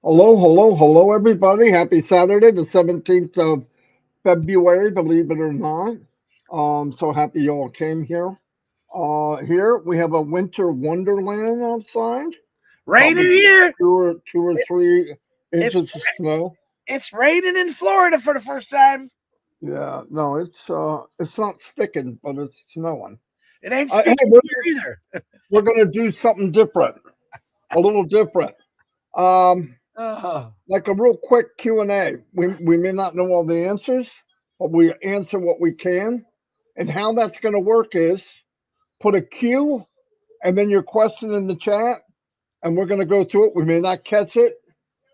Hello, hello, hello, everybody. Happy Saturday, the 17th of February, believe it or not. So happy you all came here. Here we have a winter wonderland outside, Rain in probably here. two or It's three it's inches of snow. it's raining in Florida for the first time. Yeah, no, it's not sticking, but it's snowing. It ain't Hey, sticking here either. we're gonna do something different, a little different. Um, Oh, like a real quick Q&A. We may not know all the answers, but we answer what we can. And how that's going to work is put a Q and then your question in the chat, and we're going to go through it. We may not catch it,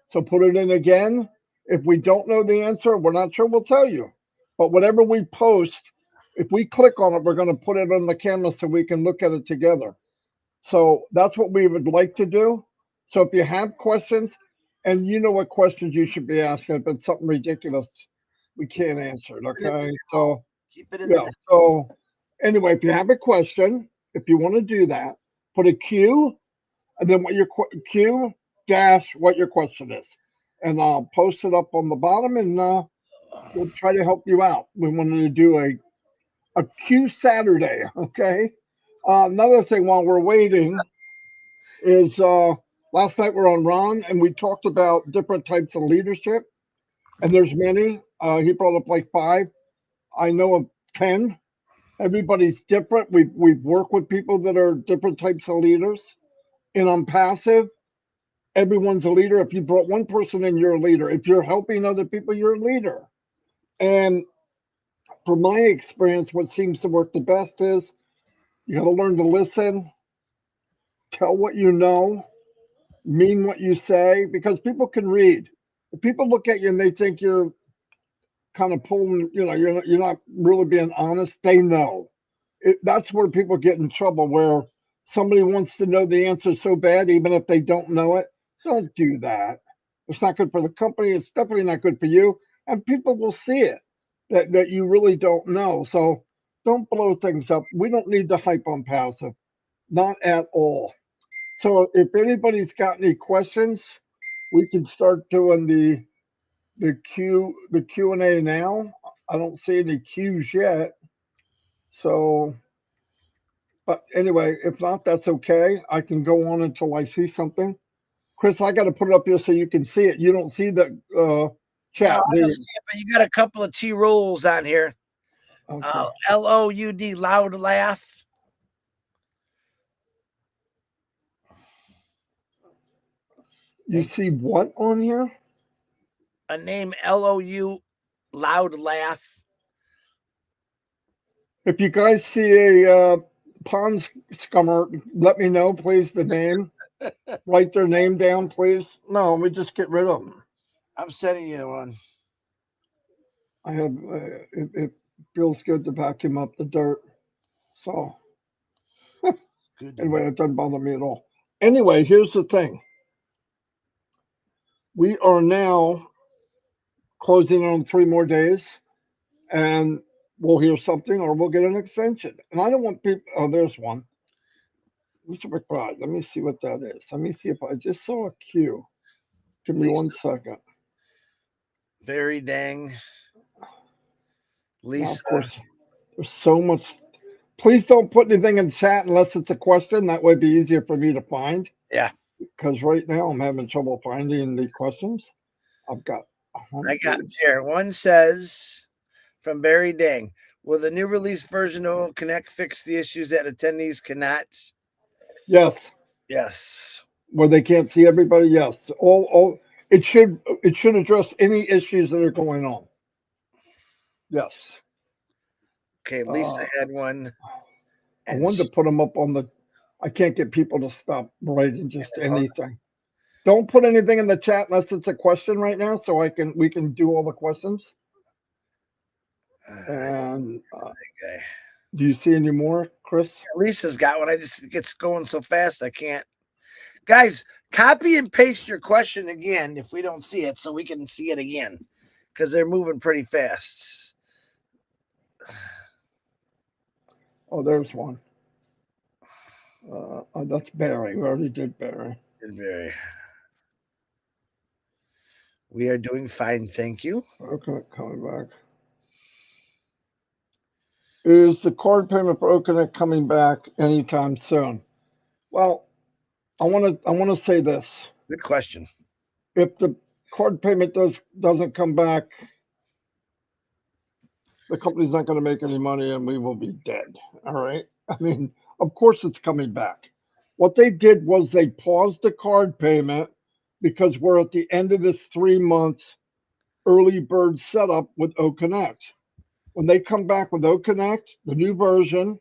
so put it in again. If we don't know the answer, we're not sure, we'll tell you. But whatever we post, if we click on it, we're going to put it on the camera so we can look at it together. So that's what we would like to do. So if you have questions, and you know what questions you should be asking, if it's something ridiculous, we can't answer it. keep it in the Okay. now. So Keep it in the yeah. now. So anyway, if you have a question, if you want to do that, put a Q and then what your Q dash what your question is, and I'll post it up on the bottom, and we'll try to help you out. We wanted to do a Q Saturday. Okay. Another thing while we're waiting is last night we're on Ron and we talked about different types of leadership, and there's many. He brought up like five. I know of 10. Everybody's different. We've worked with people that are different types of leaders. And I'm passive. Everyone's a leader. If you brought one person in, you're a leader. If you're helping other people, you're a leader. And from my experience, what seems to work the best is you got to learn to listen, tell what you know, mean what you say, because people can read. If people look at you and they think you're kind of pulling, you're not really being honest, they know. That's where people get in trouble, where somebody wants to know the answer so bad, even if they don't know it. Don't do that. It's not good for the company. It's definitely not good for you. And people will see it that you really don't know. So don't blow things up. We don't need to hype on passive, not at all. So if anybody's got any questions, we can start doing the Q&A now. I don't see any Q's yet. So, but anyway, if not, that's okay. I can go on until I see something. Chris, I got to put it up here so you can see it. You don't see the No, chat, I do don't you? see it, but you got a couple of T rolls on here. Okay. LOUD, loud laugh. You see what on here? A name LOU, loud laugh. If you guys see a pond scummer, let me know, please, the name. Write their name down, please. No, we just get rid of them. I'm sending you one. I have, it feels good to vacuum up the dirt. So, Good. anyway, it doesn't bother me at all. Anyway, here's the thing. We are now closing on 3 more days, and we'll hear something or we'll get an extension. And I don't want people, oh, there's one. Mr. McBride, let me see what that is. Let me see if I just saw a Q. Give me Lisa, 1 second. Barry Dang. Now, Lisa. of course, there's so much. Please don't put anything in chat unless it's a question. That would be easier for me to find. Yeah, Because right now I'm having trouble finding the questions. I've got I got hundreds. here. One says from Barry Dang. Will the new release version of Connect fix the issues that attendees cannot? Yes, Yes. where they can't see everybody. Yes, all it should address any issues that are going on. Yes, Okay, Lisa uh, had one. I And wanted to put them up on the. I can't get people to stop writing just anything. Don't put anything in the chat unless it's a question right now, so we can do all the questions. And okay. do you see any more, Chris? Lisa's got one. It gets going so fast I can't. Guys, copy and paste your question again if we don't see it so we can see it again because they're moving pretty fast. Oh, there's one. That's Barry. We already did Barry. Very. We are doing fine, thank you. Okay, coming back. Is the card payment for Okonek coming back anytime soon? Well, I want to say this. Good question. If the card payment doesn't come back, the company's not going to make any money and we will be dead. All right. I mean, of course it's coming back. What they did was they paused the card payment because we're at the end of this 3 month early bird setup with Oconnect. When they come back with Oconnect, the new version,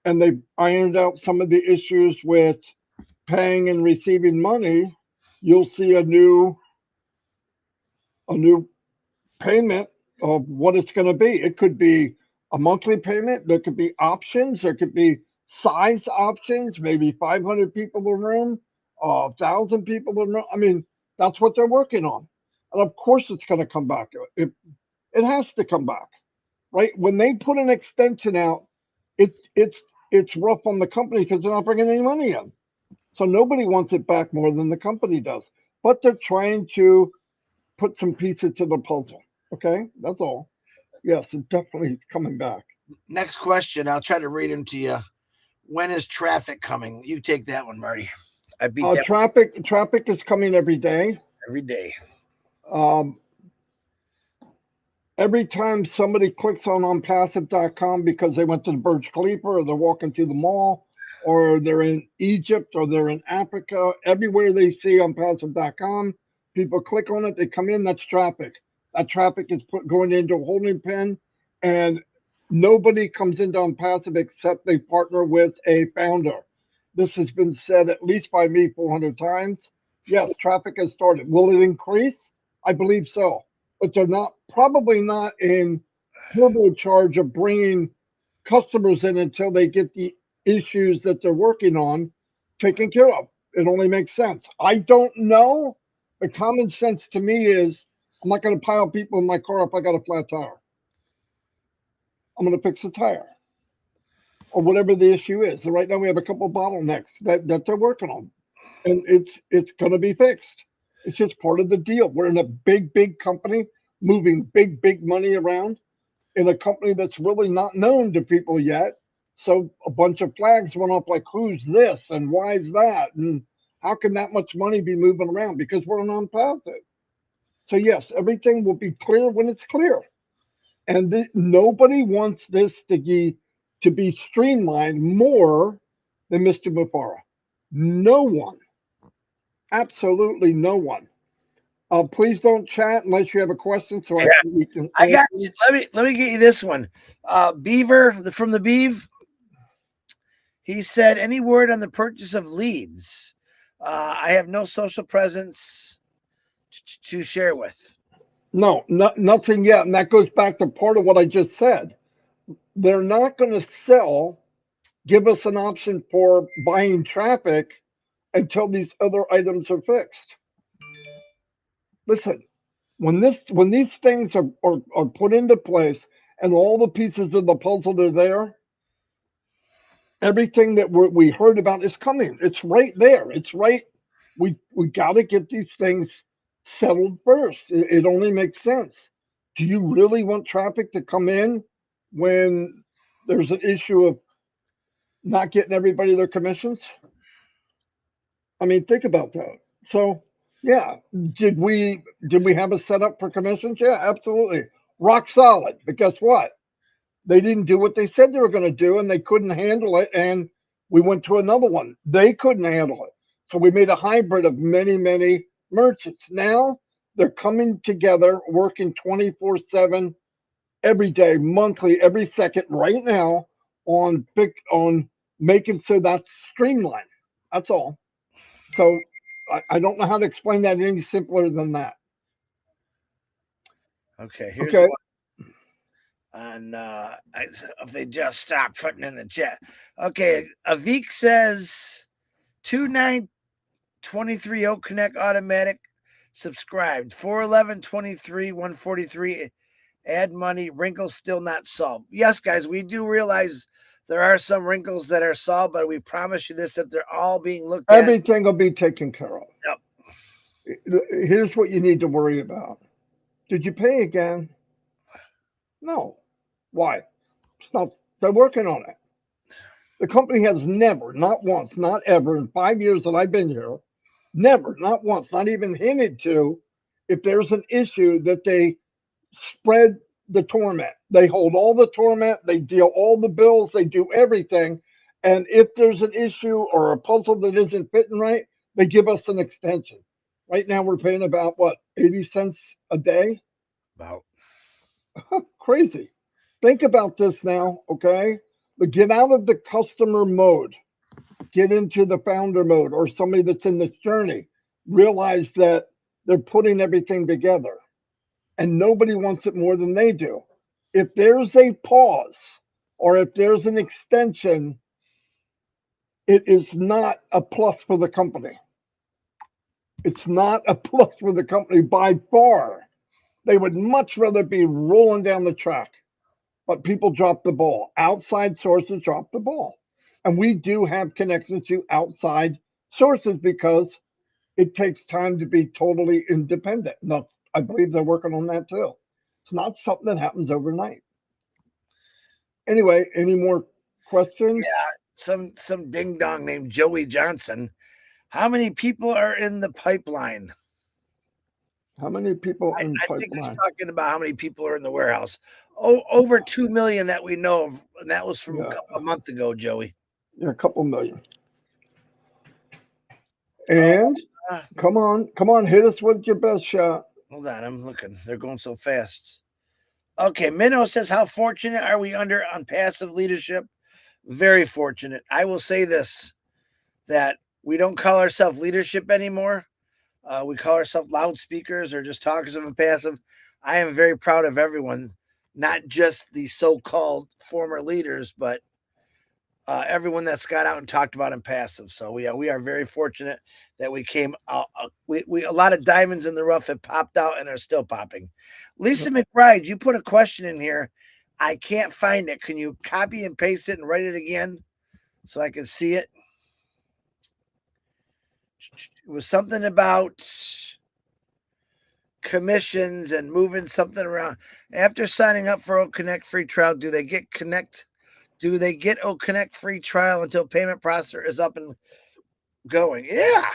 and they ironed out some of the issues with paying and receiving money, you'll see a new payment of what it's going to be. It could be a monthly payment. There could be options. There could be size options. Maybe 500 people in a room, 1,000 people in a room. I mean, that's what they're working on, and of course, it's going to come back. It has to come back, right? When they put an extension out, it's rough on the company because they're not bringing any money in. So nobody wants it back more than the company does. But they're trying to put some pieces to the puzzle. Okay, that's all. Yes, it definitely is coming back. Next question. I'll try to read them to you. When is traffic coming? You take that one, Marty. I beat that Traffic is coming every day. every day. Um, every time somebody clicks on Onpassive.com because they went to the Burj Khalifa or they're walking through the mall or they're in Egypt or they're in Africa, everywhere they see Onpassive.com, people click on it, they come in, that's traffic. That traffic is going into a holding pen, and nobody comes into Onpassive except they partner with a founder. This has been said at least by me 400 times. Yes, traffic has started. Will it increase? I believe so, but they're not probably not in turbo charge of bringing customers in until they get the issues that they're working on taken care of. It only makes sense. I don't know, but common sense to me is I'm not going to pile people in my car if I got a flat tire. I'm going to fix the tire or whatever the issue is. So right now we have a couple of bottlenecks that they're working on, and it's going to be fixed. It's just part of the deal. We're in a big company moving big money around in a company that's really not known to people yet. So a bunch of flags went up like, who's this and why is that? And how can that much money be moving around? Because we're non-passive. So yes, everything will be clear when it's clear. And nobody wants this to be streamlined more than Mr. Mufareh. No one, absolutely no one. Please don't chat unless you have a question, so we can. I got you. Let me get you this one. Beaver from the Beeve. He said, "Any word on the purchase of leads? I have no social presence to share with." No, nothing yet, and that goes back to part of what I just said. They're not going to give us an option for buying traffic until these other items are fixed. Listen, when these things are put into place and all the pieces of the puzzle are there, everything that we heard about is coming. It's right there. It's right. We got to get these things settled first. It only makes sense. Do you really want traffic to come in when there's an issue of not getting everybody their commissions? I mean, think about that. So, yeah, did we have a setup for commissions? Yeah, absolutely, rock solid. But guess what? They didn't do what they said they were going to do, and they couldn't handle it. And we went to another one. They couldn't handle it, so we made a hybrid of many merchants. Now they're coming together, working 24/7, every day, monthly, every second, right now on making so that's streamlined. That's all. So I don't know how to explain that any simpler than that. Okay, here's Okay. one. And if they just stop putting in the chat. Okay, Avik says 2923 Oak Connect automatic subscribed 41123 143 add money wrinkles still not solved. Yes, guys, we do realize there are some wrinkles that are solved, but we promise you this that they're all being looked at. Everything will be taken care of. Yep. here's what you need to worry about. Did you pay again? No. Why? It's not. They're working on it. The company has never, not once, not ever, in 5 years that I've been here, never, not once, not even hinted to, if there's an issue that they spread the torment. They hold all the torment, they deal all the bills, they do everything. And if there's an issue or a puzzle that isn't fitting right, they give us an extension. Right now, we're paying about what, 80 cents a day? About. Crazy. Think about this now, okay? But get out of the customer mode, get into the founder mode, or somebody that's in this journey. Realize that they're putting everything together and nobody wants it more than they do. If there's a pause or if there's an extension, it is not a plus for the company. It's not a plus for the company by far. They would much rather be rolling down the track, but people drop the ball. Outside sources drop the ball. And we do have connections to outside sources because it takes time to be totally independent. And I believe they're working on that too. It's not something that happens overnight. Anyway, any more questions? Yeah, some ding dong named Joey Johnson. How many people are in the pipeline? How many people in I think he's pipeline? talking about how many people are in the warehouse. Oh, over 2 million that we know of, and that was from Yeah, a month ago, Joey. yeah, a couple million. Oh, And come on, hit us with your best shot. hold on, I'm looking. They're going so fast. Okay, Minnow says, "How fortunate are we under Onpassive leadership? Very fortunate. I will say this: that we don't call ourselves leadership anymore. We call ourselves loudspeakers or just talkers of Onpassive. I am very proud of everyone, not just the so-called former leaders, but everyone that's got out and talked about Onpassive. So we are very fortunate that we came out. We a lot of diamonds in the rough have popped out and are still popping. Lisa McBride, you put a question in here. I can't find it. Can you copy and paste it and write it again so I can see it? It was something about commissions and moving something around. After signing up for OConnect free trial, do they get OConnect free trial until payment processor is up and going? Yeah.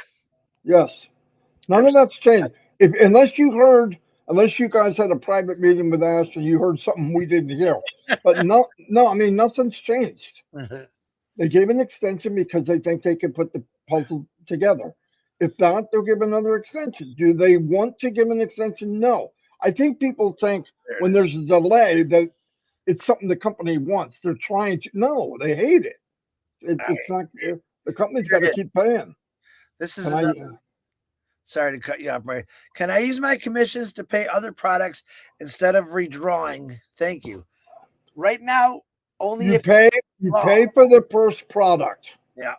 Yes. None of that's changed. Unless you guys had a private meeting with Ash and you heard something we didn't hear. But no, I mean, nothing's changed. They gave an extension because they think they can put the puzzle together. If not, they'll give another extension. Do they want to give an extension? No. I think people think when there's a delay that it's something the company wants. They're trying to. No, they hate it. It's not. The company's got to keep paying. This is Can I? another. Sorry to cut you off, Mary. Can I use my commissions to pay other products instead of redrawing? Thank you. Right now, only You if pay for the first product. yeah.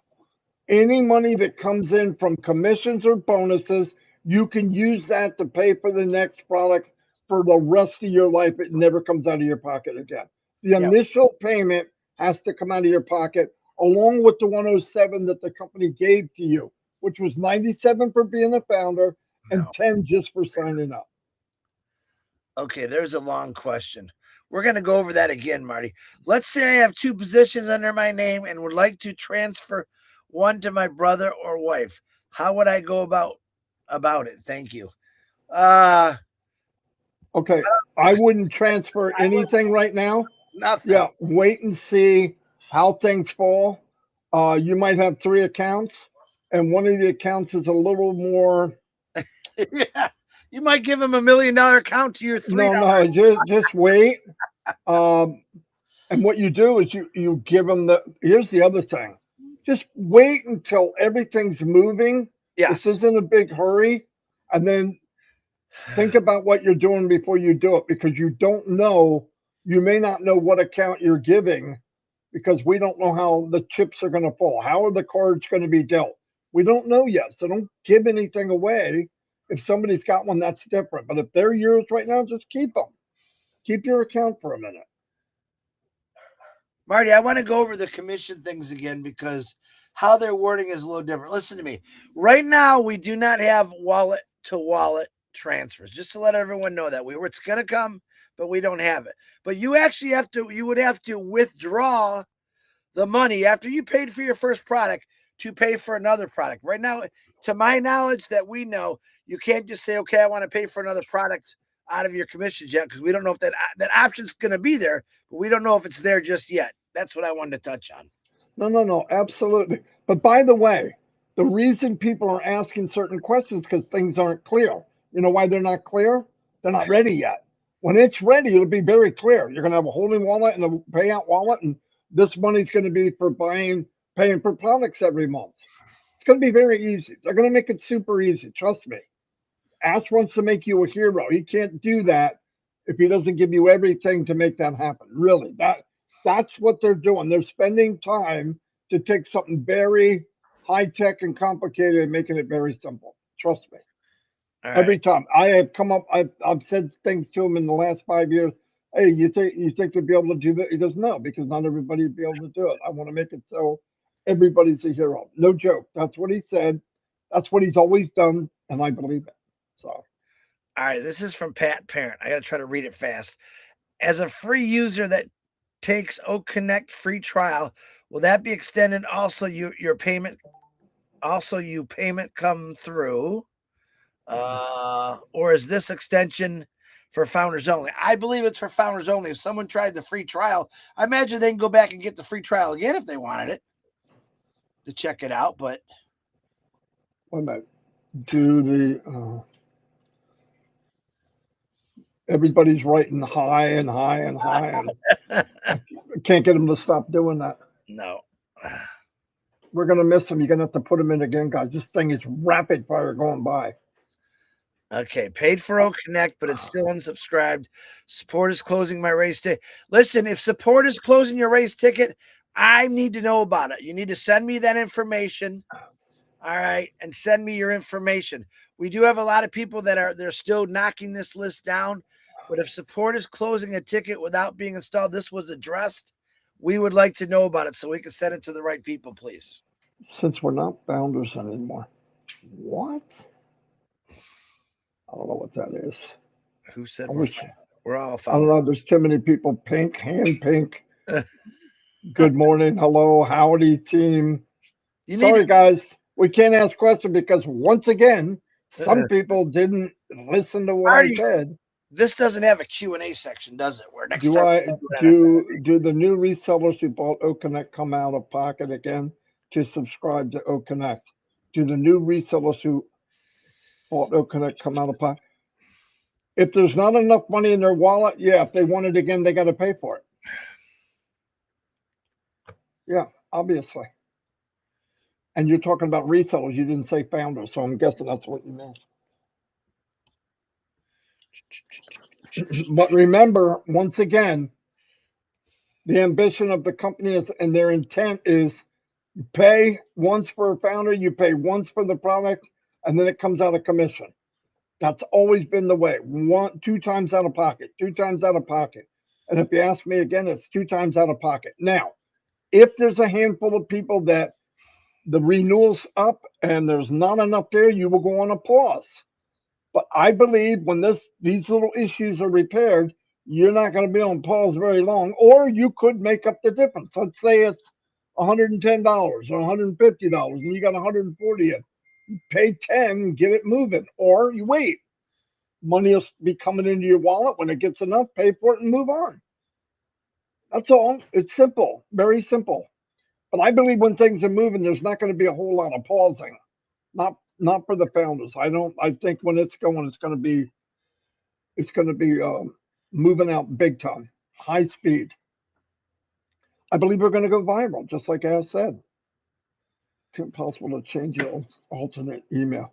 Any money that comes in from commissions or bonuses, you can use that to pay for the next products for the rest of your life. It never comes out of your pocket again. The Yeah. initial payment has to come out of your pocket along with the 107 that the company gave to you, which was 97 for being a founder and No. 10 just for signing up. Okay, there's a long question. We're going to go over that again, Marty. Let's say I have 2 positions under my name and would like to transfer one to my brother or wife. How would I go about it? Thank you. Okay, I wouldn't transfer anything right now. Nothing. Yeah, wait and see how things fall. You might have 3 accounts, and one of the accounts is a little more. Yeah. You might give him $1 million account to your $3. No, just wait. And what you do is you give them the. Here's the other thing. Just wait until everything's moving. This Yes. isn't a big hurry, and then think about what you're doing before you do it because you don't know. You may not know what account you're giving because we don't know how the chips are going to fall. How are the cards going to be dealt? We don't know yet. So don't give anything away. If somebody's got one, that's different. But if they're yours right now, just keep them. Keep your account for a minute. Marty, I want to go over the commission things again because how they're wording is a little different. Listen to me. Right now, we do not have wallet to wallet transfers, just to let everyone know that it's going to come, but we don't have it. But you actually would have to withdraw the money after you paid for your first product to pay for another product. Right now, to my knowledge that we know, you can't just say, okay, I want to pay for another product out of your commissions yet, because we don't know if that option's going to be there, but we don't know if it's there just yet. That's what I wanted to touch on. No, absolutely. But by the way, the reason people are asking certain questions because things aren't clear. You know why they're not clear? They're not ready yet. When it's ready, it'll be very clear. You're going to have a holding wallet and a payout wallet, and this money's going to be for paying for products every month. It's going to be very easy. They're going to make it super easy. Trust me. Ash wants to make you a hero. He can't do that if he doesn't give you everything to make that happen. Really, that's what they're doing. They're spending time to take something very high tech and complicated and making it very simple. Trust me. All Every right. time I have come up, I've said things to him in the last 5 years. Hey, you think you'd be able to do that? He goes, no, because not everybody would be able to do it. I want to make it so everybody's a hero. No joke. That's what he said. That's what he's always done, and I believe it. So, All right, this is from Pat Parent. I got to try to read it fast. As a free user that takes OConnect free trial, will that be extended also your payment come through? Or is this extension for founders only? I believe it's for founders only. If someone tried the free trial, I imagine they can go back and get the free trial again if they wanted it to check it out. But wait a minute. Do the everybody's writing high and high and high, and I can't get them to stop doing that. no. We're gonna miss them. You're gonna have to put them in again, guys. This thing is rapid fire going by. Okay, paid for OConnect, but it's still unsubscribed. Support is closing my race ticket. Listen, if support is closing your race ticket, I need to know about it. You need to send me that information. All right, and send me your information. We do have a lot of people they're still knocking this list down, but if support is closing a ticket without being installed, this was addressed. We would like to know about it so we can send it to the right people, please. Since we're not founders anymore, what? I don't know what that is. Who said I wish. we're all I don't founders? know. There's too many people. Pink, hand pink. Good morning, hello, howdy, team. You need Sorry, guys, we can't ask questions because once again, some to, people didn't listen to what I Marty. said. This doesn't have a Q&A section, does it? Where next Do time I do the new resellers who bought OConnect come out of pocket again to subscribe to OConnect? Do the new resellers who bought OConnect come out of pocket? If there's not enough money in their wallet, yeah, if they want it again, they got to pay for it. Yeah, obviously. And you're talking about resellers. You didn't say founders, so I'm guessing that's what you meant. But remember, once again, the ambition of the company is, and their intent is pay once for a founder, you pay once for the product, and then it comes out of commission. That's always been the way. Two times out of pocket, 2 times out of pocket. And if you ask me again, it's 2 times out of pocket. Now, if there's a handful of people that the renewal's up and there's not enough there, you will go on a pause. But I believe when these little issues are repaired, you're not going to be on pause very long, or you could make up the difference. Let's say it's $110 or $150, and you got 140 in. Pay 10, get it moving, or you wait. Money will be coming into your wallet. When it gets enough, pay for it and move on. That's all. It's simple, very simple. But I believe when things are moving, there's not going to be a whole lot of pausing. Not for the founders. I think when it's going, it's going to be moving out big time, high speed. I believe we're going to go viral, just like Al said. It's impossible to change your alternate email.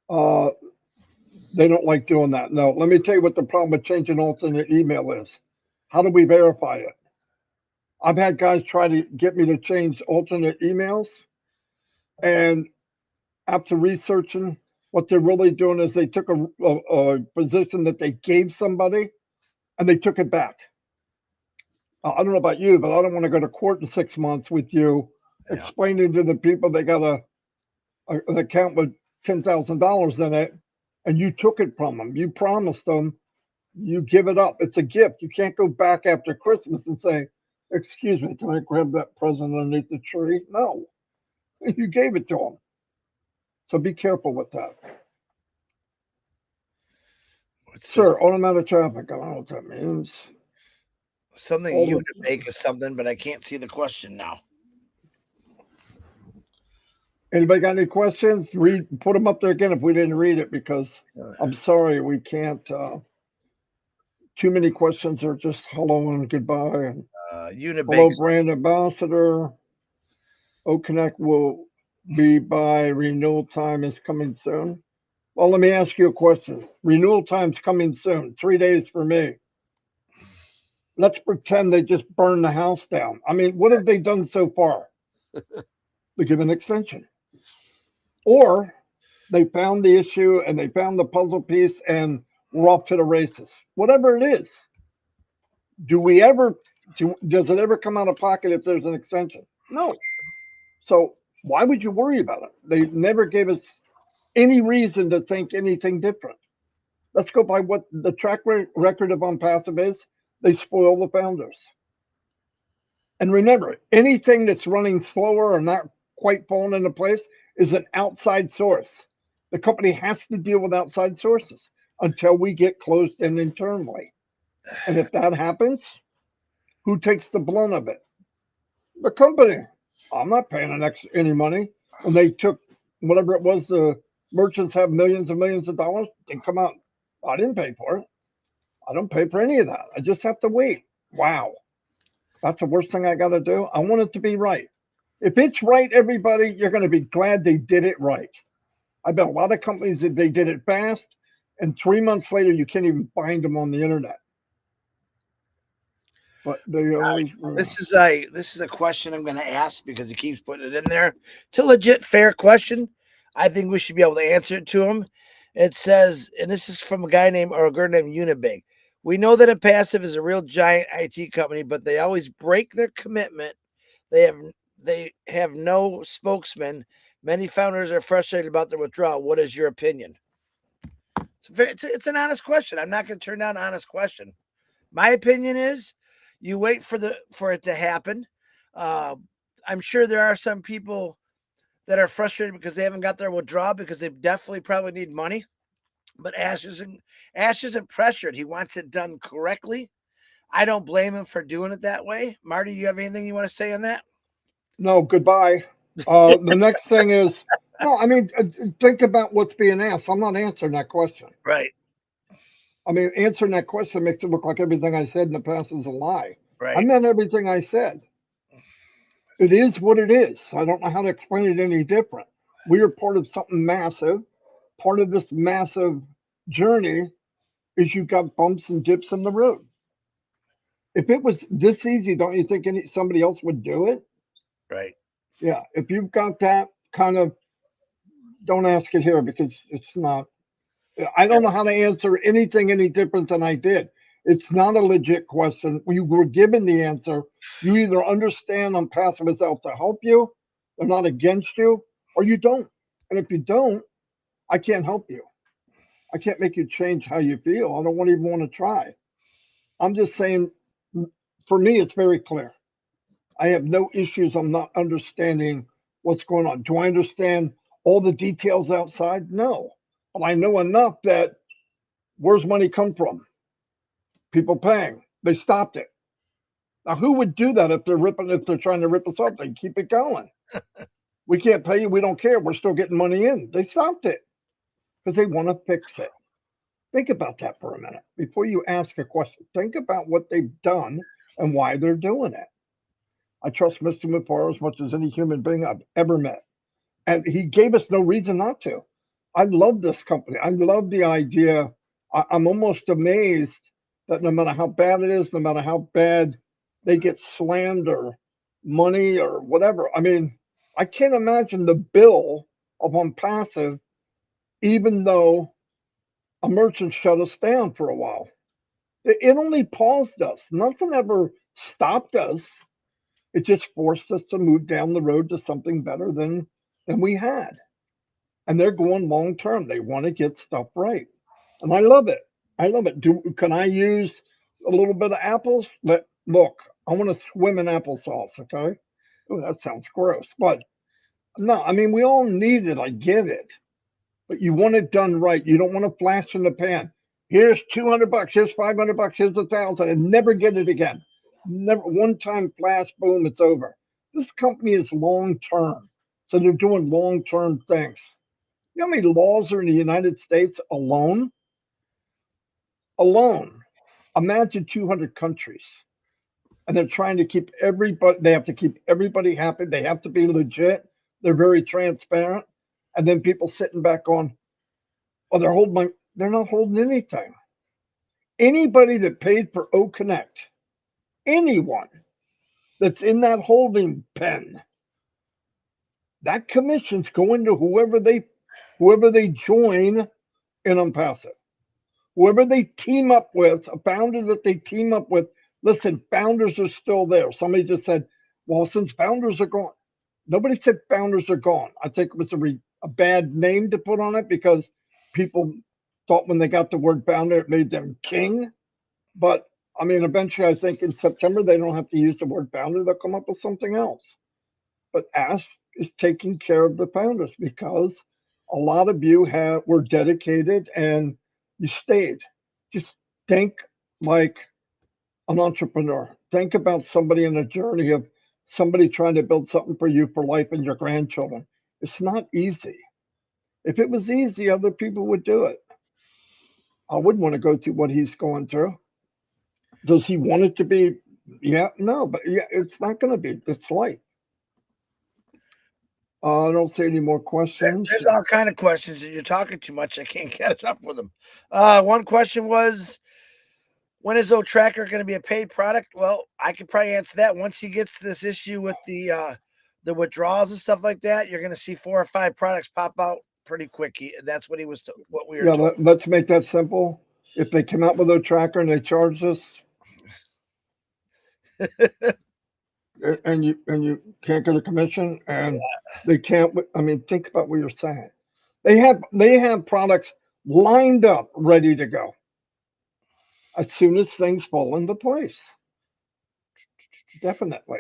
They don't like doing that. No, let me tell you what the problem with changing alternate email is. How do we verify it? I've had guys try to get me to change alternate emails, and after researching, what they're really doing is they took a position that they gave somebody and they took it back. I don't know about you, but I don't want to go to court in 6 months with you explaining to the people they got an account with $10,000 in it, and you took it from them. You promised them you give it up. It's a gift. You can't go back after Christmas and say, "Excuse me, can I grab that present underneath the tree?" No, you gave it to them. So be careful with that. What's this? Sir, automatic traffic. I don't know what that means. Something All you the- to make is something, but I can't see the question now. Anybody got any questions? Put them up there again if we didn't read it, because I'm sorry we can't. Too many questions are just hello and goodbye. And hello, Unibake. brand ambassador. OConnect will be by renewal time is coming soon. Well, let me ask you a question. Renewal time's coming soon. 3 days for me. Let's pretend they just burned the house down. I mean, what have they done so far? They give an extension. Or they found the issue and they found the puzzle piece and we're off to the races. Whatever it is. Does it ever come out of pocket if there's an extension? No. So why would you worry about it? They never gave us any reason to think anything different. Let's go by what the track record of Onpassive is. They spoil the founders. And remember, anything that's running slower or not quite falling into place is an outside source. The company has to deal with outside sources until we get closed in internally. And if that happens, who takes the blunt of it? The company. I'm not paying any money. When they took whatever it was, the merchants have millions and millions of dollars. They come out. I didn't pay for it. I don't pay for any of that. I just have to wait. Wow. That's the worst thing I got to do. I want it to be right. If it's right, everybody, you're going to be glad they did it right. I bet a lot of companies that they did it fast, and 3 months later, you can't even find them on the internet. But they always. This is a question I'm going to ask because he keeps putting it in there. It's a legit, fair question. I think we should be able to answer it to him. It says, and this is from a guy named or a girl named Unibig. We know that Onpassive is a real giant IT company, but they always break their commitment. They have no spokesman. Many founders are frustrated about their withdrawal. What is your opinion? It's an honest question. I'm not going to turn down an honest question. My opinion is you wait for it to happen. I'm sure there are some people that are frustrated because they haven't got their withdrawal because they definitely probably need money. But Ash isn't pressured. He wants it done correctly. I don't blame him for doing it that way. Marty, you have anything you want to say on that? No, goodbye. The next thing is, no, I mean, think about what's being asked. I'm not answering that question. Right. I mean, answering that question makes it look like everything I said in the past is a lie. Right. I meant everything I said. It is what it is. I don't know how to explain it any different. We are part of something massive. Part of this massive journey is you got bumps and dips in the road. If it was this easy, don't you think somebody else would do it? Right. Yeah. If you've got that kind of, don't ask it here because it's not. I don't know how to answer anything any different than I did. It's not a legit question. You were given the answer. You either understand Onpassive is out to help you, they're not against you, or you don't. And if you don't, I can't help you. I can't make you change how you feel. I don't even want to try. I'm just saying, for me, it's very clear. I have no issues. I'm not understanding what's going on. Do I understand all the details outside? No. But I know enough that where's money come from? People paying. They stopped it. Now, who would do that if they're trying to rip us off? They keep it going. We can't pay you. We don't care. We're still getting money in. They stopped it because they want to fix it. Think about that for a minute before you ask a question. Think about what they've done and why they're doing it. I trust Mr. Mufareh as much as any human being I've ever met. And he gave us no reason not to. I love this company. I love the idea. I'm almost amazed that no matter how bad it is, no matter how bad they get slammed or money or whatever, I mean, I can't imagine the bill of Onpassive, even though a merchant shut us down for a while. It only paused us. Nothing ever stopped us. It just forced us to move down the road to something better than we had. and they're going long term. They want to get stuff right, and I love it. I love it. Can I use a little bit of apples? Look, I want to swim in applesauce. Okay, oh, that sounds gross, but no, I mean we all need it. I get it, but you want it done right. You don't want to flash in the pan. Here's $200. Here's $500. Here's 1,000, and never get it again. Never one time flash, boom, it's over. This company is long term, so they're doing long term things. You know how many laws are in the United States alone? Alone. Imagine 200 countries. And they're trying to keep everybody, they have to keep everybody happy. They have to be legit. They're very transparent. And then people sitting back on, oh, they're not holding anything. Anybody that paid for O Connect, anyone that's in that holding pen, that commission's going to whoever they join in Onpassive. Whoever they team up with, a founder that they team up with. Listen, founders are still there. Somebody just said, well, since founders are gone, nobody said founders are gone. I think it was a bad name to put on it because people thought when they got the word founder, it made them king. But I mean, eventually, I think in September, they don't have to use the word founder. They'll come up with something else. But Ash is taking care of the founders because a lot of you were dedicated and you stayed. Just think like an entrepreneur. Think about somebody in a journey of somebody trying to build something for you for life and your grandchildren. It's not easy. If it was easy, other people would do it. I wouldn't want to go through what he's going through. Does he want it to be? Yeah, no, but yeah, it's not going to be. It's life. I don't see any more questions. There's all kind of questions, and you're talking too much. I can't catch up with them. One question was, when is Tracker going to be a paid product? Well, I could probably answer that once he gets this issue with the withdrawals and stuff like that. You're going to see 4 or 5 products pop out pretty quick. That's what what we were Yeah, told. let's make that simple. If they come out with a tracker and they charge us, and you can't get a commission, and they can't. I mean, think about what you're saying. They have products lined up, ready to go as soon as things fall into place. Definitely.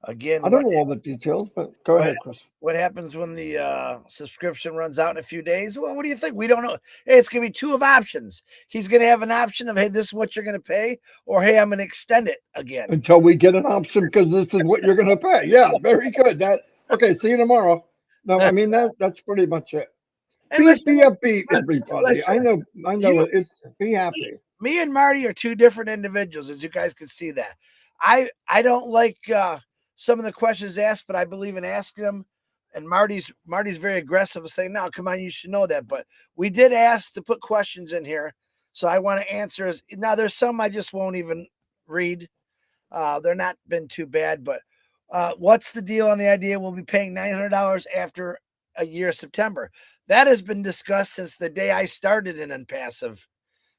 Again, I don't know all the details, but go ahead, Chris. What happens when the subscription runs out in a few days? Well, what do you think? We don't know. Hey, it's going to be 2 of options. He's going to have an option of, hey, this is what you're going to pay, or hey, I'm going to extend it again. Until we get an option because this is what you're going to pay. Yeah, very good. Okay. See you tomorrow. No, I mean that's pretty much it. Be upbeat, everybody. Listen, I know. It's be happy. Me and Marty are 2 different individuals, as you guys can see that. I don't like some of the questions asked, but I believe in asking them. And Marty's very aggressive of saying, "No, come on, you should know that." But we did ask to put questions in here, so I want to answer. Now, there's some I just won't even read. They're not been too bad, but what's the deal on the idea we'll be paying $900 after a year of September? That has been discussed since the day I started in Onpassive.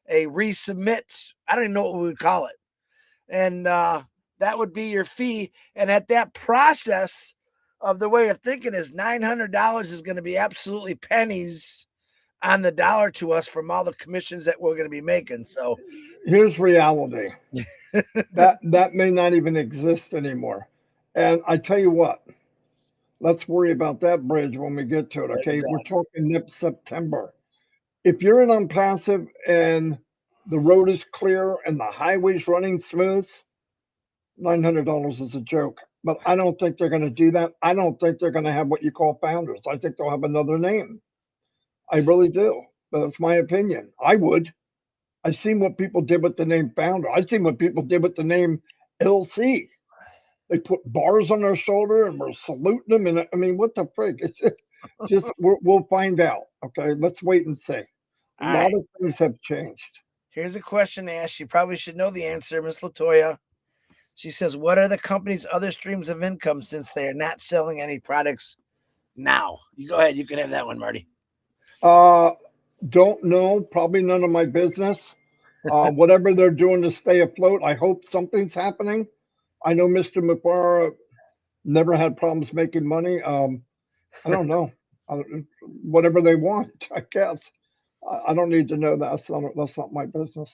A resubmit, I don't even know what we would call it. And that would be your fee. And at that process of the way of thinking is $900 is going to be absolutely pennies on the dollar to us from all the commissions that we're going to be making. So here's reality. that may not even exist anymore. And I tell you what, let's worry about that bridge when we get to it. Okay. Exactly. We're talking next September. If you're in Onpassive and the road is clear and the highway's running smooth, $900 is a joke. But I don't think they're going to do that. I don't think they're going to have what you call founders. I think they'll have another name. I really do. But that's my opinion. I would. I've seen what people did with the name founder. I've seen what people did with the name LC. They put bars on their shoulder and we're saluting them. And I mean, what the frig? It's just we'll find out. Okay, let's wait and see. A lot of things have changed. Here's a question asked. You probably should know the answer, Miss Latoya. She says, what are the company's other streams of income since they are not selling any products now? You go ahead. You can have that one, Marty. Don't know. Probably none of my business. Whatever they're doing to stay afloat, I hope something's happening. I know Mr. Mufareh never had problems making money. I don't know. whatever they want, I guess. I don't need to know that. That's not my business.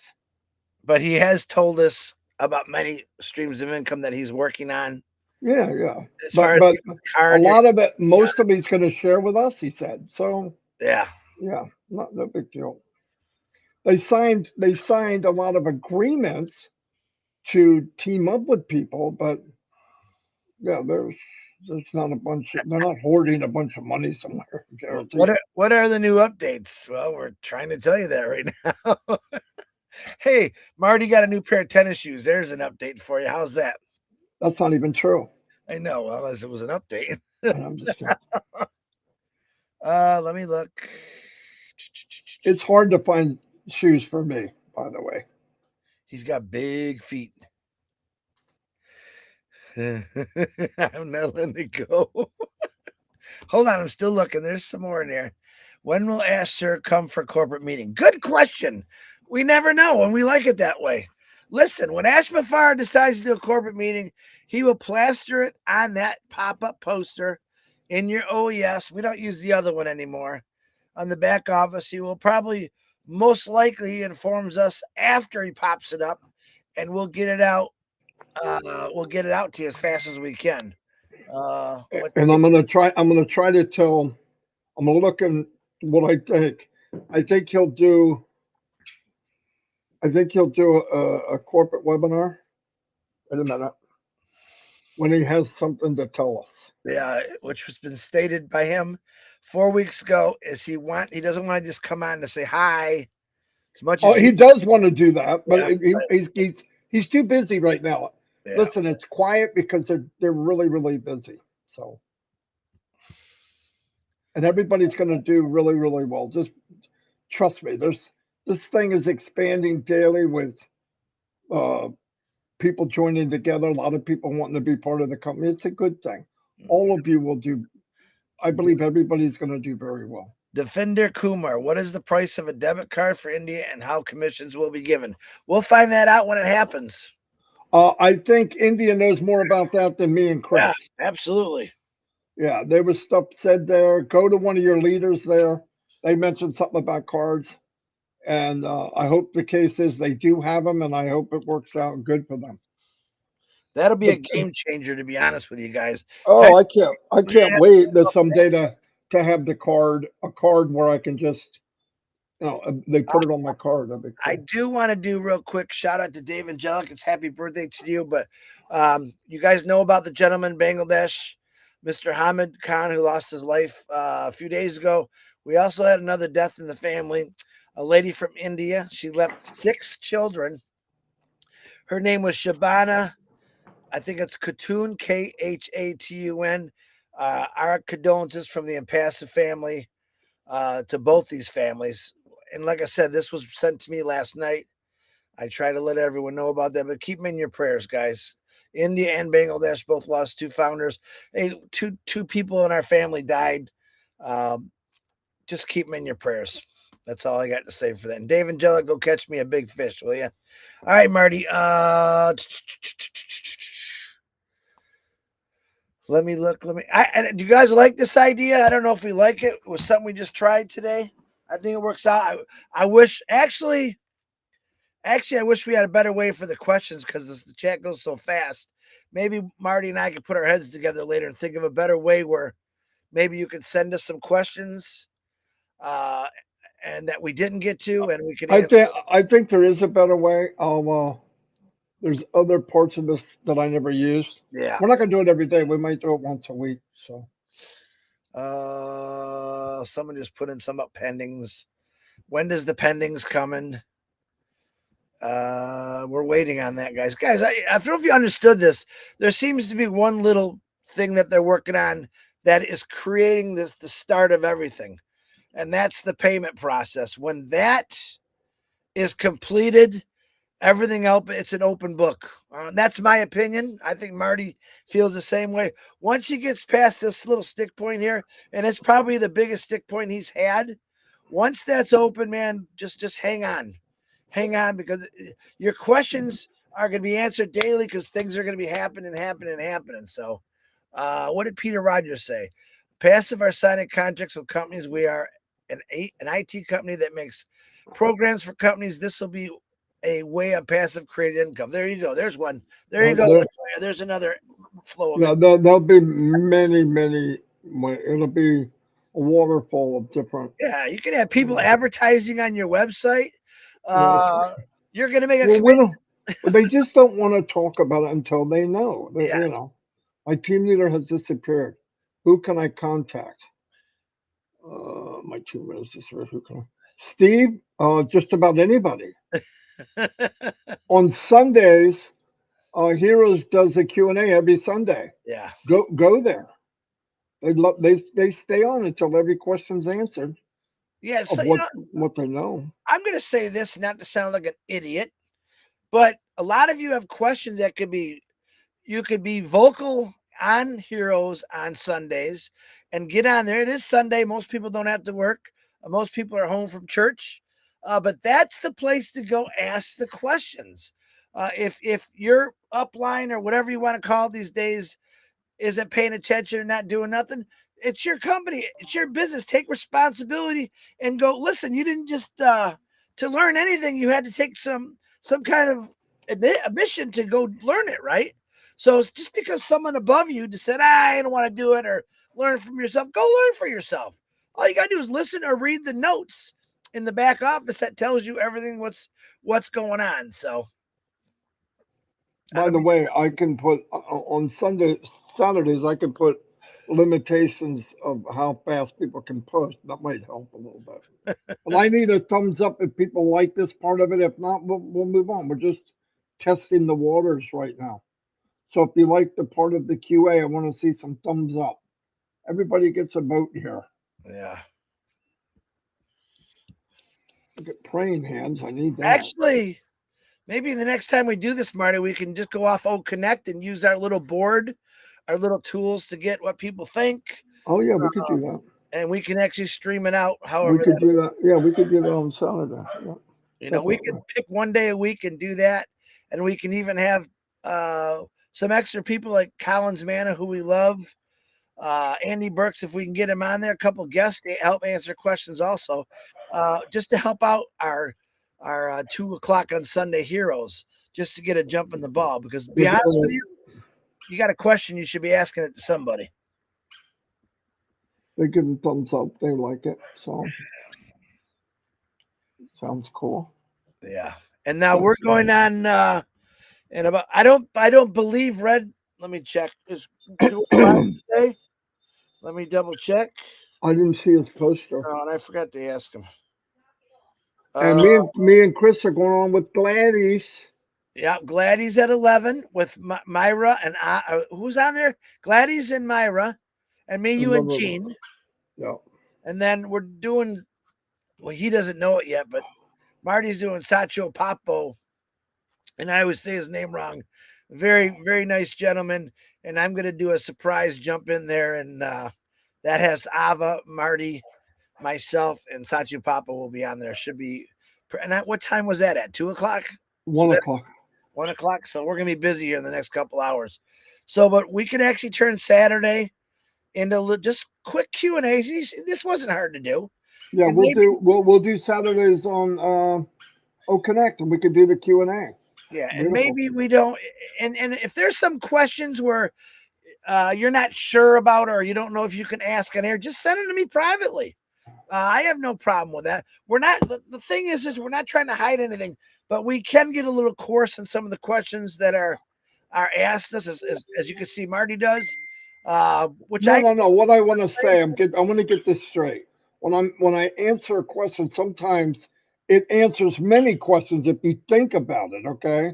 But he has told us about many streams of income that he's working on. Yeah, yeah. As far as But a card, lot of it, most of he's going to share with us. He said so. yeah. Yeah, no big deal. They signed a lot of agreements to team up with people, but yeah, there's not a bunch. They're not hoarding a bunch of money somewhere. Guaranteed. What are the new updates? Well, we're trying to tell you that right now. Hey, Marty got a new pair of tennis shoes. There's an update for you. How's that? That's not even true. I know. Well, as it was an update. And I'm just kidding. Let me look. It's hard to find shoes for me, by the way. He's got big feet. I'm not letting it go. Hold on, I'm still looking. There's some more in there. When will Ash Sir come for corporate meeting? Good question. We never know, and we like it that way. Listen, when Ash Mufareh decides to do a corporate meeting, he will plaster it on that pop-up poster in your OES. We don't use the other one anymore. On the back office, he will probably, most likely, he informs us after he pops it up, and we'll get it out. We'll get it out to you as fast as we can. And I'm gonna try to tell. I'm gonna look in what I think. I think he'll do. I think he'll do a corporate webinar. Wait a minute. When he has something to tell us. Yeah, which has been stated by him 4 weeks ago, is he doesn't want to just come on to say hi as much Oh, as he does want to do that, but yeah, he's too busy right now. yeah. Listen, it's quiet because they're really busy. So, and everybody's going to do really well. Just trust me. This thing is expanding daily with uh, people joining together. A lot of people wanting to be part of the company. It's a good thing. All of you will do. I believe everybody's going to do very well. Defender Kumar, what is the price of a debit card for India and how commissions will be given? We'll find that out when it happens. I think India knows more about that than me and Chris. Yeah, absolutely. Yeah, there was stuff said there. Go to one of your leaders there. They mentioned something about cards, and I hope the case is they do have them, and I hope it works out good for them. That'll be a But game changer, to be honest with you guys. oh, I can't wait that someday to have a card where I can just they put it on my card. That'd be I cool. do want to do real quick shout out to Dave Angelic. It's happy birthday to you. But you guys know about the gentleman in Bangladesh, Mr. Hamid Khan, who lost his life a few days ago. We also had another death in the family, a lady from India. She left 6 children. Her name was Shabana. I think it's Khatun, Khatun. Our condolences from the Onpassive family to both these families. And like I said, this was sent to me last night. I try to let everyone know about that, but keep them in your prayers, guys. India and Bangladesh both lost 2 founders. Hey, two people in our family died. Just keep them in your prayers. That's all I got to say for that. And Dave Angelic, go catch me a big fish, will you? All right, Marty. Let me look. Do you guys like this idea? I don't know if we like it. It was something we just tried today. I think it works out. I wish actually, I wish we had a better way for the questions because the chat goes so fast. Maybe Marty and I could put our heads together later and think of a better way where maybe you could send us some questions and that we didn't get to, and we could answer. I think there is a better way. There's other parts of this that I never used. Yeah. We're not going to do it every day. We might do it once a week. So. Someone just put in some up pendings. When does the pendings come in? We're waiting on that, guys. I don't know if you understood this. There seems to be one little thing that they're working on that is creating the start of everything, and that's the payment process. When that is completed, everything else, it's an open book. That's my opinion. I think Marty feels the same way. Once he gets past this little stick point here, and it's probably the biggest stick point he's had, once that's open, man, just hang on. Hang on, because your questions are going to be answered daily because things are going to be happening. So what did Peter Rogers say? Passive are signing contracts with companies. We are an IT company that makes programs for companies. This will be a way of passive created income. There you go. There's one. There you go. There's another flow of Yeah, it. there'll be many. It'll be a waterfall of different. Yeah, you can have people advertising on your website. Well, You're going to make a well, we commission. don't. They just don't want to talk about it until they know. Yes. My team leader has disappeared. Who can I contact? My team leader has disappeared. Who can I? Steve? Just about anybody. On Sundays, Heroes does a Q&A every Sunday. Yeah. Go there. They stay on until every question's answered Yeah. of So, what they know. I'm going to say this not to sound like an idiot, but a lot of you have questions that you could be vocal on Heroes on Sundays and get on there. It is Sunday. Most people don't have to work. Most people are home from church. But that's the place to go ask the questions. If your upline or whatever you want to call it these days isn't paying attention or not doing nothing, it's your company, it's your business. Take responsibility and go. Listen, you didn't just to learn anything. You had to take some kind of admission to go learn it, right? So it's just because someone above you just said, I don't want to do it or learn from yourself, go learn for yourself. All you gotta do is listen or read the notes in the back office that tells you everything what's going on. So By the way, I can put on Saturdays. I can put limitations of how fast people can post. That might help a little bit. But I need a thumbs up if people like this part of it. If not, we'll move on. We're just testing the waters right now. So if you like the part of the QA, I want to see some thumbs up. Everybody gets a vote here. yeah. Look at praying hands. I need that. Actually, maybe the next time we do this, Marty, we can just go off Connect and use our little board, our little tools to get what people think, Oh yeah, we could do that. and we can actually stream it out. We However, could do that. Yeah, we could do that on Saturday. Yeah, we definitely. could pick one day a week and do that, and we can even have some extra people like Collins Manna, who we love, Andy Burks, if we can get him on there, a couple guests to help answer questions also, just to help out our 2 o'clock on Sunday heroes, just to get a jump in the ball. Because to be We're honest with doing you, you got a question, you should be asking it to somebody. They give a thumbs up. They like it. So sounds cool. Yeah. And now we're Thanks. going on and about I don't believe Red. Let me check. Is doing live I today? Let me double check. didn't see his poster. Oh, and I forgot to ask him. And Uh, me and Chris are going on with Gladys. yeah, Gladys at 11 with Myra and who's on there? Gladys and Myra, and me, you, and Gene. Yeah. And then we're doing. Well, he doesn't know it yet, but Marty's doing Sacho Papo, and I always say his name wrong. Very, very nice gentleman, and I'm going to do a surprise jump in there, and that has Ava, Marty, myself, and Sacho Papo will be on there. Should be. And what time was that at? 2 o'clock. 1 o'clock. 1 o'clock. So we're gonna be busy here in the next couple hours. So, but we can actually turn Saturday into just quick Q and A. This wasn't hard to do, Yeah, and maybe we'll do Saturdays on Connect, and we could do the Q&A. yeah, and Beautiful. maybe we don't. And if there's some questions where you're not sure about or you don't know if you can ask on air, just send them to me privately. I have no problem with that. We're not. The thing is we're not trying to hide anything, but we can get a little coarse in some of the questions that are asked us, as you can see, Marty does. Which No. What I want to say, I want to get this straight. When I answer a question, sometimes it answers many questions if you think about it. Okay,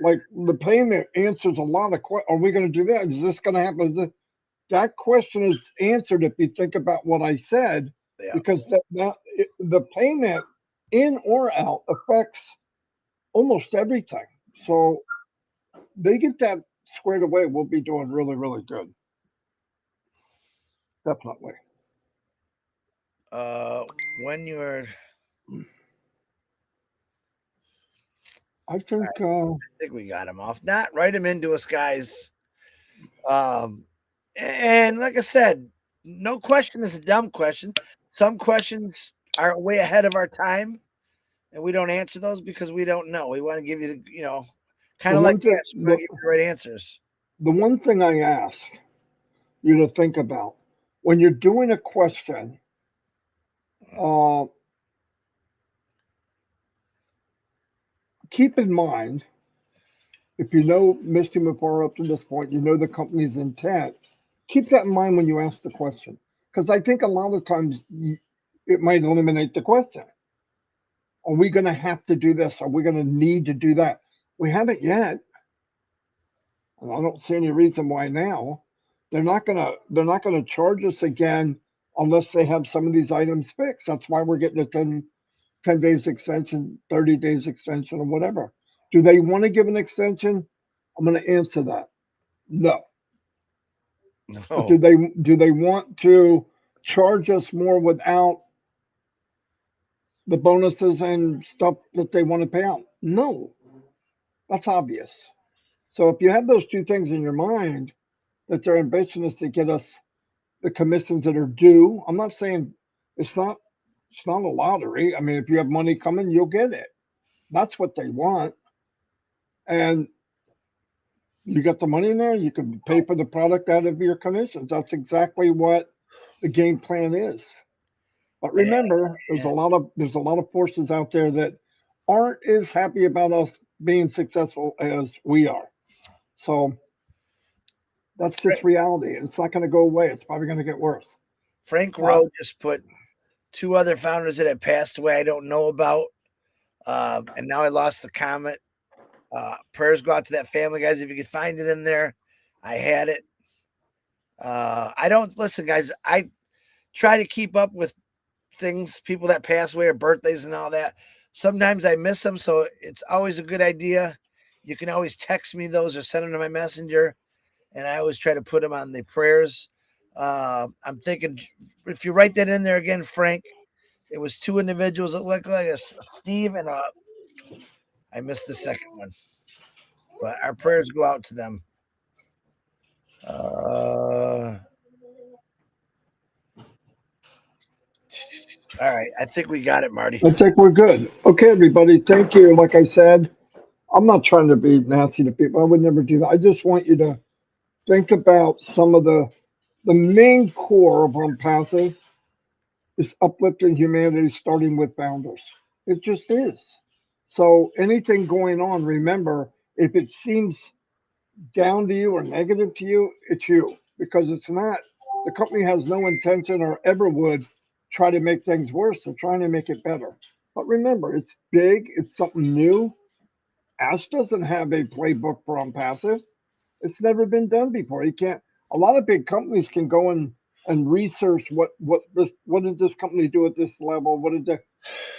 like the payment answers a lot of questions. Are we going to do that? Is this going to happen? That question is answered if you think about what I said, yeah. because the payment in or out affects almost everything. So they get that squared away, we'll be doing really, really good. Definitely. Uh, when you're, I think I think we got him off. Not write him into us, guys. And like I said, no question is a dumb question. Some questions are way ahead of our time, and we don't answer those because we don't know. We want to give you the, The kind of like one thing, this. We want to give you the right answers. the one thing I ask you to think about when you're doing a question, uh, keep in mind, if you know Misty Mufareh up to this point, you know the company's intent. Keep that in mind when you ask the question, because I think a lot of times it might eliminate the question. Are we going to have to do this? Are we going to need to do that? We haven't yet, and I don't see any reason why now. They're not gonna charge us again unless they have some of these items fixed. That's why we're getting a 10 days extension, 30 days extension, or whatever. Do they want to give an extension? I'm going to answer that. No. But No. do they want to charge us more without the bonuses and stuff that they want to pay out? No. That's obvious. So if you have those two things in your mind, that their ambition is to get us the commissions that are due. I'm not saying it's not it's not a lottery. I mean, if you have money coming, you'll get it. That's what they want. And you got the money in there, you can pay for the product out of your commissions. That's exactly what the game plan is. But Yeah, remember, yeah. there's a lot of forces out there that aren't as happy about us being successful as we are. So that's just reality. It's not going to go away. It's probably going to get worse. Frank Uh, Rowe just put two other founders that have passed away I don't know about. And now I lost the comment. Prayers go out to that family, guys. If you can find it in there, I had it. I don't listen, guys. I try to keep up with things, people that pass away or birthdays and all that. Sometimes I miss them, so it's always a good idea. You can always text me those or send them to my messenger, and I always try to put them on the prayers. I'm thinking if you write that in there again, Frank, it was two individuals that look like a Steve and I missed the second one, but our prayers go out to them. All right, I think we got it, Marty. I think we're good. Okay, everybody. Thank you. Like I said, I'm not trying to be nasty to people. I would never do that. I just want you to think about some of the main core of Onpassive is uplifting humanity, starting with founders. It just is. So anything going on, remember, if it seems down to you or negative to you, it's you because it's not. The company has no intention or ever would try to make things worse. They're trying to make it better. But remember, it's big. It's something new. Ash doesn't have a playbook for Onpassive. It's never been done before. You can't. A lot of big companies can go and research what did this company do at this level? What did they?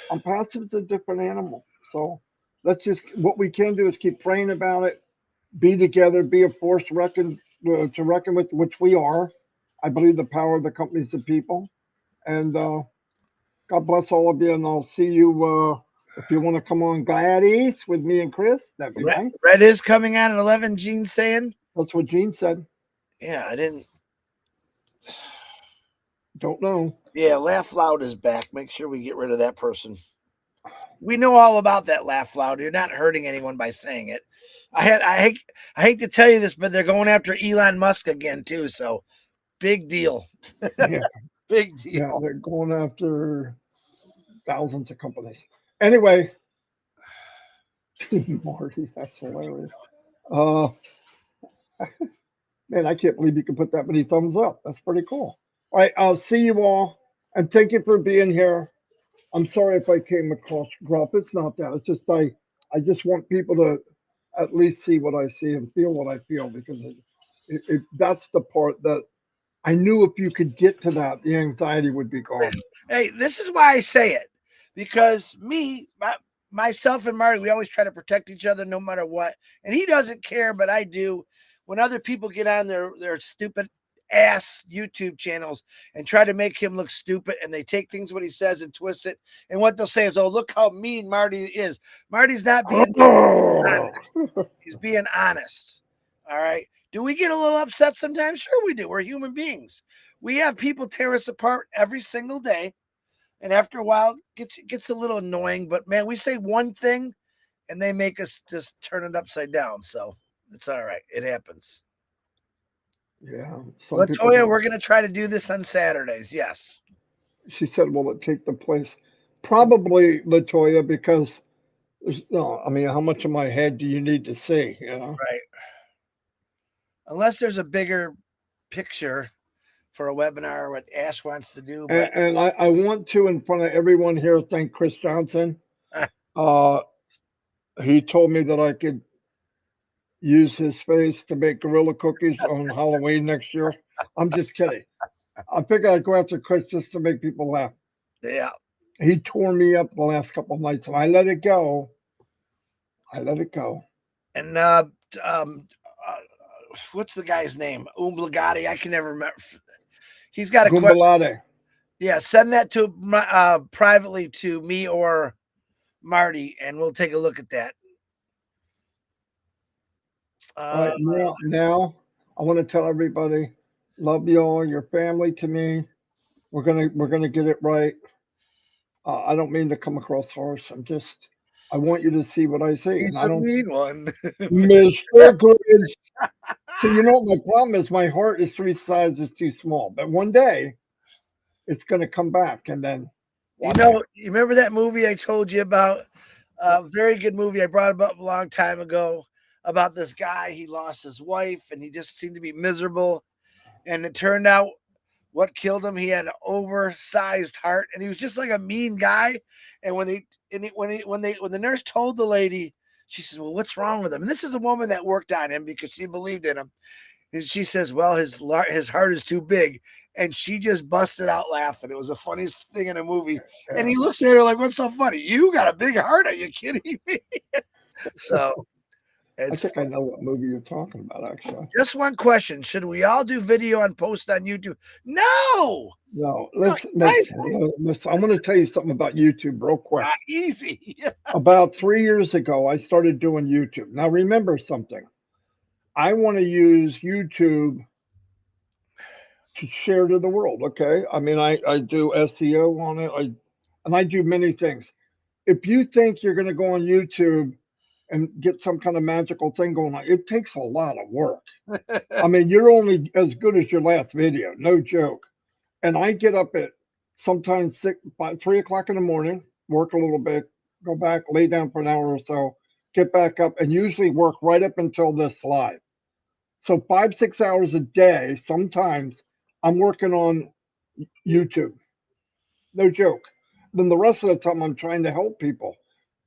Onpassive is a different animal. So let's just what we can do is keep praying about it, be together, be a force to reckon with, which we are. I believe the power of the company is the people, and God bless all of you. And I'll see you if you want to come on Gladys with me and Chris. That'd be nice. Red is coming out at 11. Gene saying, That's what Gene said. "Yeah, I didn't." Don't know. Yeah, Laugh Loud is back. Make sure we get rid of that person. We know all about that Laugh Loud. You're not hurting anyone by saying it. I hate to tell you this, but they're going after Elon Musk again too. So big deal. Yeah, Big yeah, deal. they're going after thousands of companies. Anyway, Marty, that's hilarious. Uh, man, I can't believe you can put that many thumbs up. That's pretty cool. All right, I'll see you all, and thank you for being here. I'm sorry if I came across gruff. It's not that. It's just I just want people to at least see what I see and feel what I feel because that's the part that I knew if you could get to that, the anxiety would be gone. Hey, this is why I say it because myself and Marty, we always try to protect each other no matter what. And he doesn't care, but I do. When other people get on their stupid ass YouTube channels and try to make him look stupid, and they take things what he says and twist it, and what they'll say is, "Oh, look how mean Marty is." Marty's not being mean. Oh, He's being honest. All right. Do we get a little upset sometimes? Sure, we do. We're human beings. we have people tear us apart every single day. And after a while, it gets a little annoying. But man, we say one thing and they make us just turn it upside down. So it's all right. It happens. Yeah, some people Latoya, don't. we're going to try to do this on Saturdays. Yes. She said, "Will it take the place?" Probably, Latoya, because no. I mean, how much of my head do you need to see? You know. Right. Unless there's a bigger picture for a webinar, what Ash wants to do. But And I want to, in front of everyone here, thank Chris Johnson. Uh, he told me that I could use his face to make gorilla cookies on Halloween next year. I'm just kidding. I figured I'd go after Chris just to make people laugh. yeah. He tore me up the last couple of nights, and I let it go. I let it go. And um, uh, what's the guy's name? Umblagati. I can never remember. He's got a question. Gumbalade. Yeah, send that to privately to me or Marty, and we'll take a look at that. All right, now I want to tell everybody, love y'all, your family to me. We're gonna get it right. I don't mean to come across harsh. I want you to see what I see, and he's I a don't, mean one. Mr. Grinch. So you know what my problem is? My heart is 3 sizes too small. But one day it's gonna come back, and then You watch know, it. you remember that movie I told you about? A very good movie. I brought it up a long time ago about this guy. He lost his wife and he just seemed to be miserable. And it turned out what killed him, he had an oversized heart and he was just like a mean guy. And when the nurse told the lady, she says, "Well, what's wrong with him?" And this is a woman that worked on him because she believed in him. And she says, "Well, his heart is too big." And she just busted out laughing. It was the funniest thing in a movie. And Yeah. he looks at her like, "What's so funny? You got a big heart? Are you kidding me?" So I it's think I know what movie you're talking about, actually. just one question: should we all do video and post on YouTube? No, No, no, guys, listen. I'm going to tell you something about YouTube real quick. not easy. About 3 years ago, I started doing YouTube. Now, remember something. I want to use YouTube to share to the world. Okay. I mean, I do SEO on it. And I do many things. If you think you're going to go on YouTube and get some kind of magical thing going on, it takes a lot of work. I mean, you're only as good as your last video, no joke. And I get up at sometimes 3 o'clock in the morning, work a little bit, go back, lay down for an hour or so, get back up, and usually work right up until this live. So 5, 6 hours a day, sometimes I'm working on YouTube. No joke. Then the rest of the time I'm trying to help people.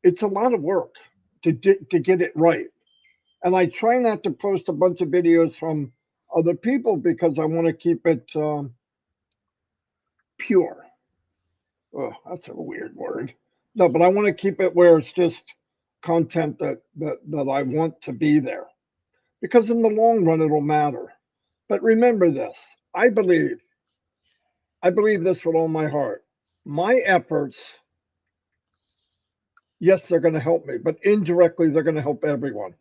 It's a lot of work to get it right. And I try not to post a bunch of videos from other people because I want to keep it pure. Oh, that's a weird word. No, but I want to keep it where it's just content that I want to be there because in the long run it'll matter. But remember this: I believe this with all my heart. My efforts, yes, they're going to help me, but indirectly they're going to help everyone.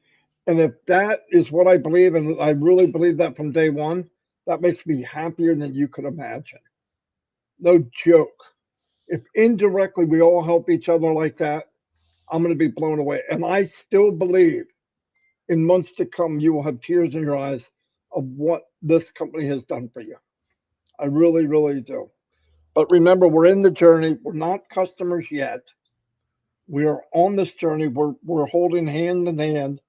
And if that is what I believe, and I really believe that from day one, that makes me happier than you could imagine. No joke. If indirectly we all help each other like that, I'm going to be blown away. And I still believe in months to come, you will have tears in your eyes of what this company has done for you. I really, really do. But remember, we're in the journey. We're not customers yet. We are on this journey. We're holding hand in hand.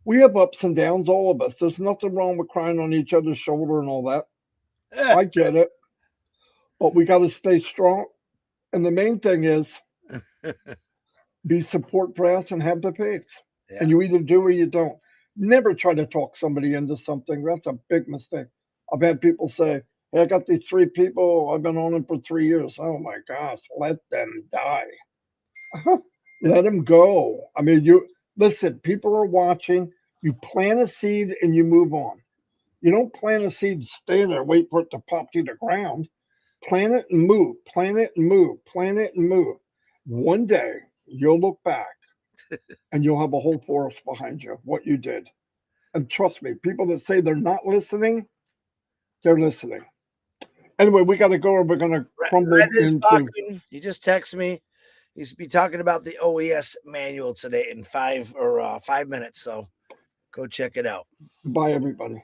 We have ups and downs, all of us. There's nothing wrong with crying on each other's shoulder and all that. I get it. But we got to stay strong. And the main thing is be support for us and have the faith. And Yeah. you either do or you don't. Never try to talk somebody into something. That's a big mistake. I've had people say, "Hey, I got these 3 people. I've been on them for 3 years." Oh my gosh, let them die. Let them go. I mean, you listen, people are watching. You plant a seed and you move on. You don't plant a seed, stay there, wait for it to pop to the ground. Plant it and move, plant it and move, plant it and move. One day you'll look back and you'll have a whole forest behind you, what you did. And trust me, people that say they're not listening, they're listening. Anyway, we got to go or we're going to crumble Red is into. talking. He just texted me. He's be talking about the OES manual today in 5 minutes. So go check it out. Bye, everybody.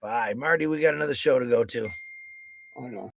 Bye. Marty, we got another show to go to. I know.